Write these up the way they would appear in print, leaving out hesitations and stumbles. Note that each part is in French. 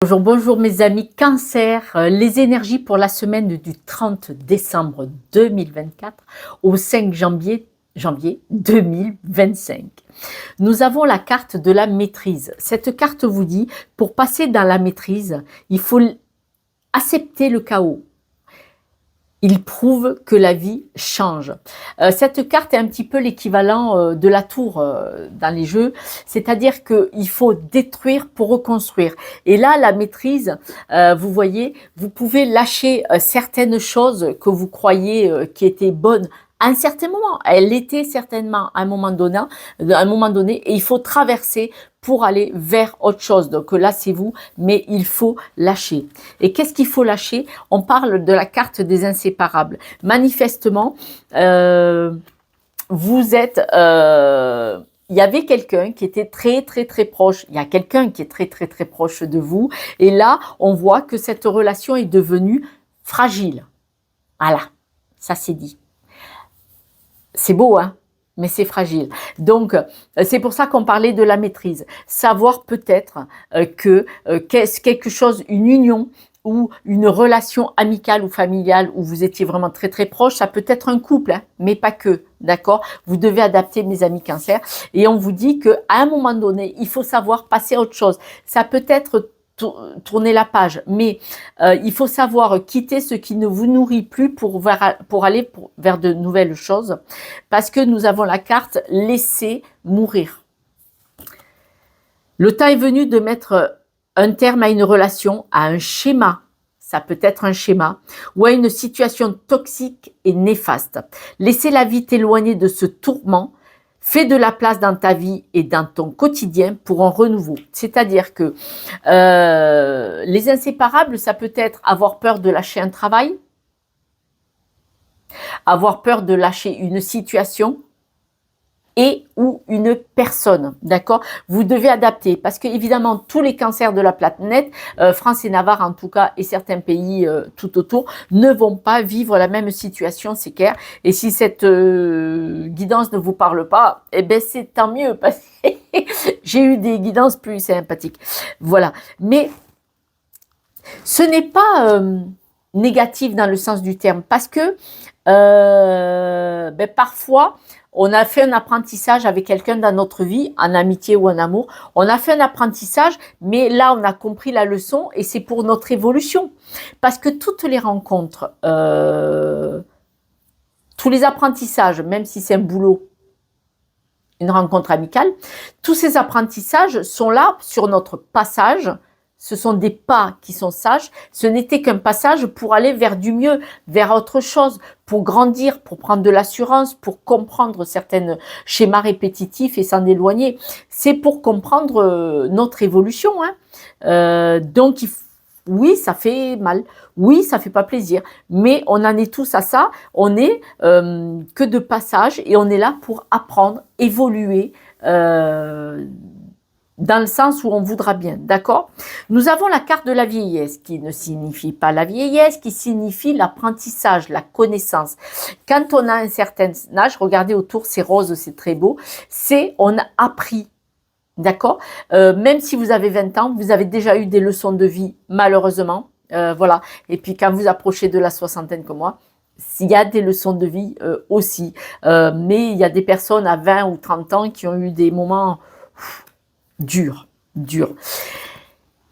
Bonjour, bonjour mes amis Cancer, les énergies pour la semaine du 30 décembre 2024 au 5 janvier 2025. Nous avons la carte de la maîtrise. Cette carte vous dit, pour passer dans la maîtrise, il faut accepter le chaos. Il prouve que la vie change. Cette carte est un petit peu l'équivalent de la tour dans les jeux, c'est-à-dire qu'il faut détruire pour reconstruire. Et là, la maîtrise, vous voyez, vous pouvez lâcher certaines choses que vous croyez qui étaient bonnes à un certain moment. Elle l'était certainement à un moment donné, et il faut traverser pour aller vers autre chose. Donc là, c'est vous, mais il faut lâcher. Et qu'est-ce qu'il faut lâcher? On parle de la carte des inséparables. Manifestement, vous êtes... il y avait quelqu'un qui était très proche. Il y a quelqu'un qui est très proche de vous. Et là, on voit que cette relation est devenue fragile. Voilà, ça c'est dit. C'est beau, hein? Mais c'est fragile. Donc, c'est pour ça qu'on parlait de la maîtrise. Savoir peut-être que quelque chose, une union ou une relation amicale ou familiale où vous étiez vraiment très proche, ça peut être un couple, hein, mais pas que, d'accord? Vous devez adapter, mes amis Cancer. Et on vous dit qu'à un moment donné, il faut savoir passer à autre chose. Ça peut être tourner la page, mais il faut savoir quitter ce qui ne vous nourrit plus pour aller vers de nouvelles choses, parce que nous avons la carte laisser mourir. Le temps est venu de mettre un terme à une relation, à un schéma, ça peut être un schéma, ou à une situation toxique et néfaste. Laissez la vie t'éloigner de ce tourment. Fais de la place dans ta vie et dans ton quotidien pour un renouveau. C'est-à-dire que les inséparables, ça peut être avoir peur de lâcher un travail, avoir peur de lâcher une situation et ou une personne, d'accord? Vous devez adapter parce que évidemment tous les cancers de la planète, France et Navarre en tout cas et certains pays tout autour ne vont pas vivre la même situation, c'est clair. Et si cette guidance ne vous parle pas, eh ben c'est tant mieux parce que j'ai eu des guidances plus sympathiques. Voilà, mais ce n'est pas négatif dans le sens du terme parce que parfois on a fait un apprentissage avec quelqu'un dans notre vie, en amitié ou en amour. On a fait un apprentissage, mais là, on a compris la leçon et c'est pour notre évolution. Parce que toutes les rencontres, tous les apprentissages, même si c'est un boulot, une rencontre amicale, tous ces apprentissages sont là sur notre passage. Ce sont des pas qui sont sages. Ce n'était qu'un passage pour aller vers du mieux, vers autre chose, pour grandir, pour prendre de l'assurance, pour comprendre certains schémas répétitifs et s'en éloigner. C'est pour comprendre notre évolution. Hein. Donc, oui, ça fait mal. Oui, ça fait pas plaisir. Mais on en est tous à ça. On est que de passage et on est là pour apprendre, évoluer, dans le sens où on voudra bien, d'accord? Nous avons la carte de la vieillesse, qui ne signifie pas la vieillesse, qui signifie l'apprentissage, la connaissance. Quand on a un certain âge, regardez autour, c'est rose, c'est très beau, c'est on a appris, d'accord? Même si vous avez 20 ans, vous avez déjà eu des leçons de vie, malheureusement, voilà. Et puis quand vous approchez de la soixantaine comme moi, il y a des leçons de vie aussi. Mais il y a des personnes à 20 ou 30 ans qui ont eu des moments... dur.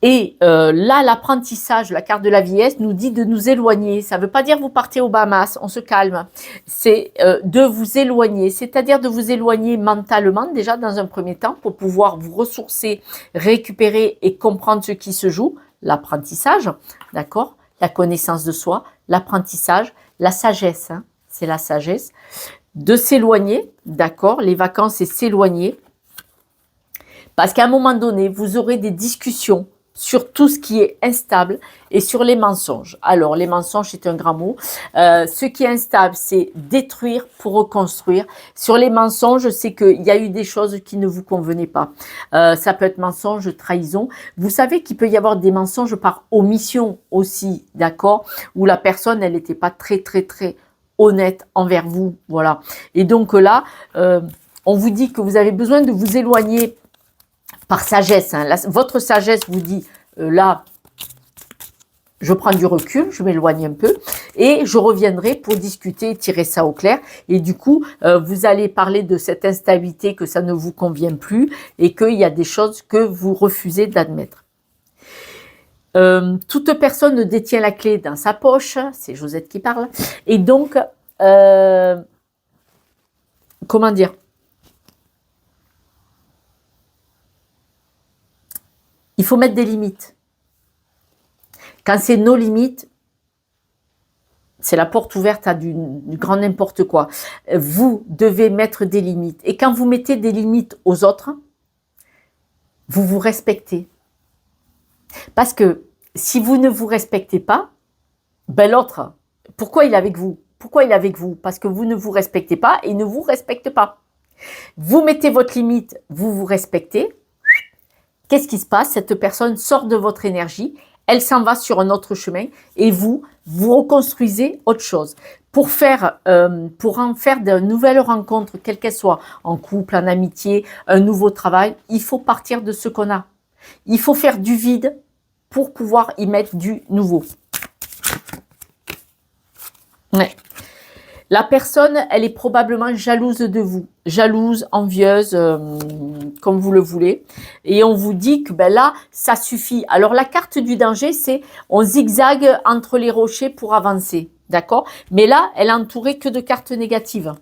Et là, l'apprentissage, la carte de la vieillesse nous dit de nous éloigner. Ça ne veut pas dire vous partez aux Bahamas, on se calme. C'est de vous éloigner, c'est-à-dire de vous éloigner mentalement déjà dans un premier temps pour pouvoir vous ressourcer, récupérer et comprendre ce qui se joue. L'apprentissage, d'accord? La connaissance de soi, l'apprentissage, la sagesse, hein, c'est la sagesse. De s'éloigner, d'accord? Les vacances, c'est s'éloigner. Parce qu'à un moment donné, vous aurez des discussions sur tout ce qui est instable et sur les mensonges. Alors, les mensonges, c'est un grand mot. Ce qui est instable, c'est détruire pour reconstruire. Sur les mensonges, c'est qu'il y a eu des choses qui ne vous convenaient pas. Ça peut être mensonge, trahison. Vous savez qu'il peut y avoir des mensonges par omission aussi, d'accord? Où la personne, elle n'était pas très honnête envers vous. Voilà. Et donc là, on vous dit que vous avez besoin de vous éloigner par sagesse, hein. Votre sagesse vous dit, là, Je prends du recul, je m'éloigne un peu et je reviendrai pour discuter, tirer ça au clair. Et du coup, vous allez parler de cette instabilité, que ça ne vous convient plus et qu'il y a des choses que vous refusez d'admettre. Toute personne ne détient la clé dans sa poche, c'est Josette qui parle. Et donc, comment dire ? Il faut mettre des limites. Quand c'est nos limites, c'est la porte ouverte à du grand n'importe quoi. Vous devez mettre des limites. Et quand vous mettez des limites aux autres, vous vous respectez. Parce que si vous ne vous respectez pas, ben l'autre, pourquoi il est avec vous? Pourquoi il est avec vous? Parce que vous ne vous respectez pas et il ne vous respecte pas. Vous mettez votre limite, vous vous respectez. Qu'est-ce qui se passe? Cette personne sort de votre énergie, elle s'en va sur un autre chemin et vous reconstruisez autre chose. Pour en faire de nouvelles rencontres, quelles qu'elles soient, en couple, en amitié, un nouveau travail, il faut partir de ce qu'on a. Il faut faire du vide pour pouvoir y mettre du nouveau. Ouais. La personne, elle est probablement jalouse de vous, jalouse, envieuse, comme vous le voulez. Et on vous dit que ben là, ça suffit. Alors la carte du danger, c'est on zigzague entre les rochers pour avancer, d'accord? Mais là, elle est entourée que de cartes négatives.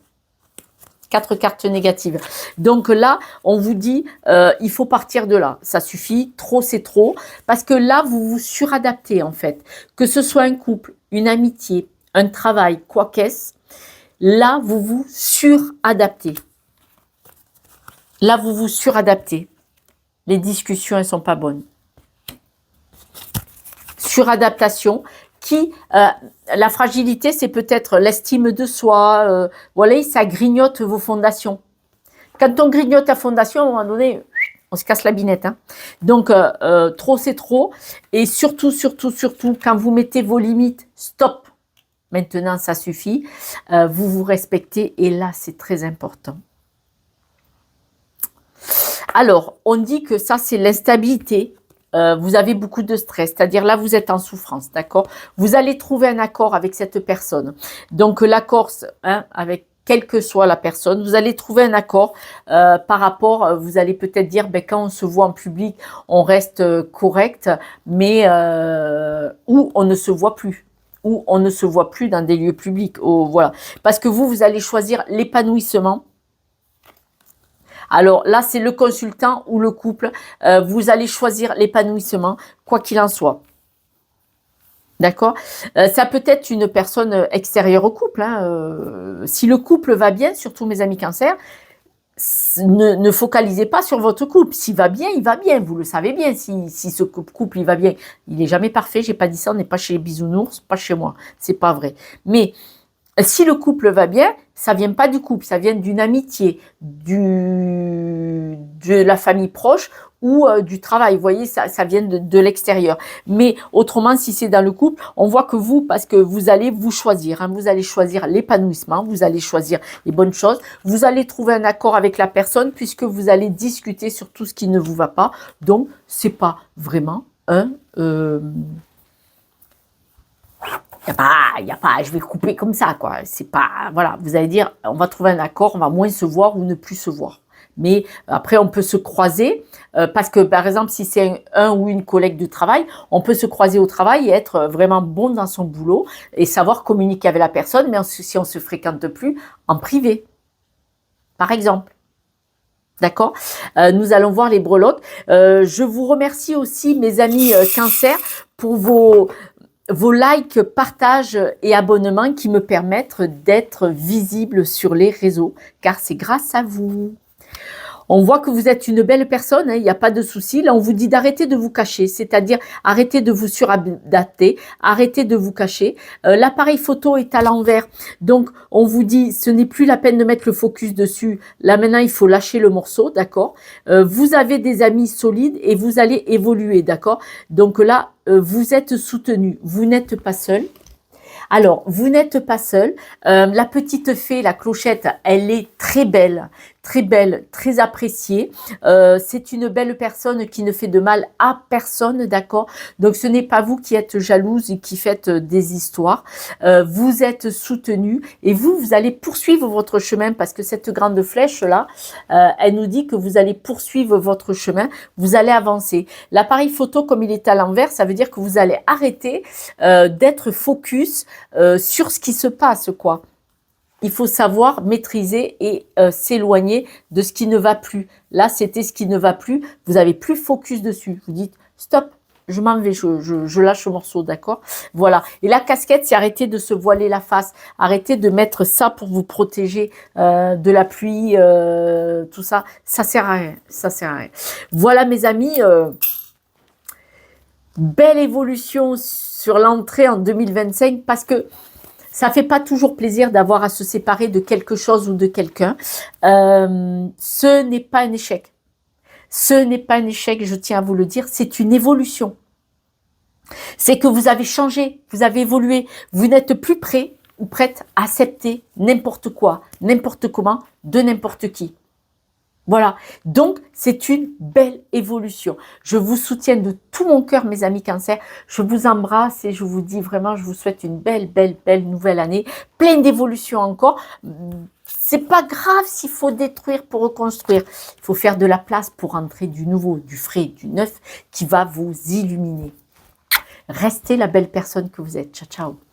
4 cartes négatives. Donc là, on vous dit, il faut partir de là. Ça suffit, trop c'est trop. Parce que là, vous vous suradaptez en fait. Que ce soit un couple, une amitié, un travail, quoi qu'est-ce. Là, vous vous suradaptez. Là, vous vous suradaptez. Les discussions, elles sont pas bonnes. Suradaptation. La fragilité, c'est peut-être l'estime de soi. Voilà, ça grignote vos fondations. Quand on grignote la fondation, à un moment donné, on se casse la binette. Hein. Donc, trop, c'est trop. Et surtout, quand vous mettez vos limites, stop. Maintenant, ça suffit. Vous vous respectez et là, c'est très important. Alors, on dit que ça, c'est l'instabilité. Vous avez beaucoup de stress, c'est-à-dire là, vous êtes en souffrance, d'accord? Vous allez trouver un accord avec cette personne. Donc, l'accord, hein, avec quelle que soit la personne, vous allez trouver un accord par rapport, vous allez peut-être dire, ben, quand on se voit en public, on reste correct, mais ou on ne se voit plus. Où on ne se voit plus dans des lieux publics. Oh, voilà. Parce que vous allez choisir l'épanouissement. Alors là, c'est le consultant ou le couple. Vous allez choisir l'épanouissement, quoi qu'il en soit. D'accord? Ça peut être une personne extérieure au couple. Hein. Si le couple va bien, surtout mes amis cancers, ne focalisez pas sur votre couple. S'il va bien, il va bien. Vous le savez bien. Si ce couple, il va bien, il n'est jamais parfait. J'ai pas dit ça. On n'est pas chez les bisounours, pas chez moi. C'est pas vrai. Mais si le couple va bien, ça vient pas du couple. Ça vient d'une amitié, de la famille proche ou du travail. Vous voyez, ça vient de l'extérieur. Mais autrement, si c'est dans le couple, on voit que vous, parce que vous allez vous choisir, hein, vous allez choisir l'épanouissement, vous allez choisir les bonnes choses, vous allez trouver un accord avec la personne puisque vous allez discuter sur tout ce qui ne vous va pas. Donc, c'est pas vraiment un... Il y a pas, je vais couper comme ça, quoi. C'est pas, voilà, vous allez dire, on va trouver un accord, on va moins se voir ou ne plus se voir. Mais après, on peut se croiser parce que, par exemple, si c'est un ou une collègue de travail, on peut se croiser au travail et être vraiment bon dans son boulot et savoir communiquer avec la personne, mais si on se fréquente plus, en privé, par exemple. D'accord? Nous allons voir les breloques. Je vous remercie aussi, mes amis cancer, pour vos likes, partages et abonnements qui me permettent d'être visible sur les réseaux, car c'est grâce à vous. On voit que vous êtes une belle personne, hein, il n'y a pas de souci. Là, on vous dit d'arrêter de vous cacher, c'est-à-dire arrêtez de vous suradapter, arrêtez de vous cacher. L'appareil photo est à l'envers, donc on vous dit ce n'est plus la peine de mettre le focus dessus. Là, maintenant, il faut lâcher le morceau, d'accord? Vous avez des amis solides et vous allez évoluer, d'accord? Donc là, vous êtes soutenu, vous n'êtes pas seul. Alors, vous n'êtes pas seul. La petite fée, la clochette, elle est très belle, très belle, très appréciée. C'est une belle personne qui ne fait de mal à personne, d'accord? Donc ce n'est pas vous qui êtes jalouse et qui faites des histoires. Vous êtes soutenu et vous allez poursuivre votre chemin parce que cette grande flèche là, elle nous dit que vous allez poursuivre votre chemin, vous allez avancer. L'appareil photo comme il est à l'envers, ça veut dire que vous allez arrêter d'être focus sur ce qui se passe, quoi. Il faut savoir maîtriser et s'éloigner de ce qui ne va plus. Là, c'était ce qui ne va plus. Vous n'avez plus focus dessus. Vous dites, stop, je m'en vais, je lâche le morceau, d'accord? Voilà. Et la casquette, c'est arrêter de se voiler la face. Arrêtez de mettre ça pour vous protéger de la pluie, tout ça. Ça sert à rien. Ça sert à rien. Voilà, mes amis. Belle évolution sur l'entrée en 2025 parce que ça fait pas toujours plaisir d'avoir à se séparer de quelque chose ou de quelqu'un. Ce n'est pas un échec. Ce n'est pas un échec, je tiens à vous le dire, c'est une évolution. C'est que vous avez changé, vous avez évolué, vous n'êtes plus prêt ou prête à accepter n'importe quoi, n'importe comment, de n'importe qui. Voilà, donc c'est une belle évolution. Je vous soutiens de tout mon cœur, mes amis Cancer. Je vous embrasse et je vous dis vraiment, je vous souhaite une belle nouvelle année, pleine d'évolutions encore. C'est pas grave s'il faut détruire pour reconstruire. Il faut faire de la place pour entrer du nouveau, du frais, du neuf qui va vous illuminer. Restez la belle personne que vous êtes. Ciao, ciao.